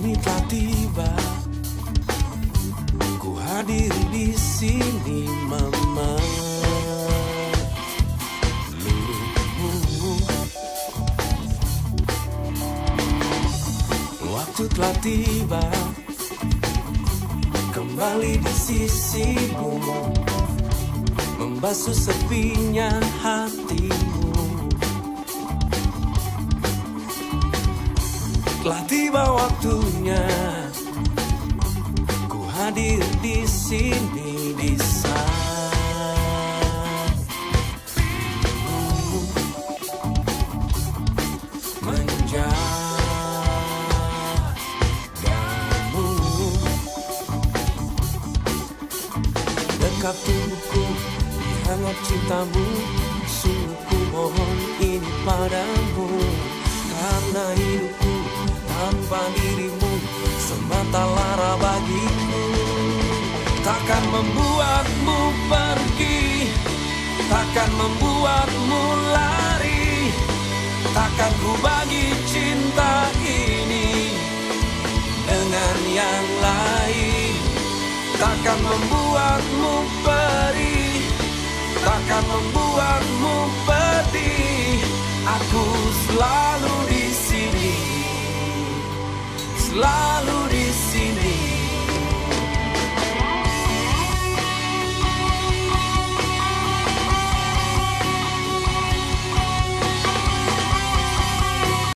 Kini telah tiba, ku hadir di sini mama. Waktu telah tiba, kembali di sisimu, membasuh sepinya hatimu. Telah tiba waktunya, ku hadir di sini di saat menjagamu. Dekat tubuhku, di hangat cintamu, sungguh ku mohon ini padamu. Karena hidupku tanpa dirimu semata lara bagiku. Takkan membuatmu pergi, takkan membuatmu lari, takkan ku bagi cinta ini dengan yang lain. Takkan membuatmu perih, takkan membuatmu pedih. Aku selalu di sini, selalu.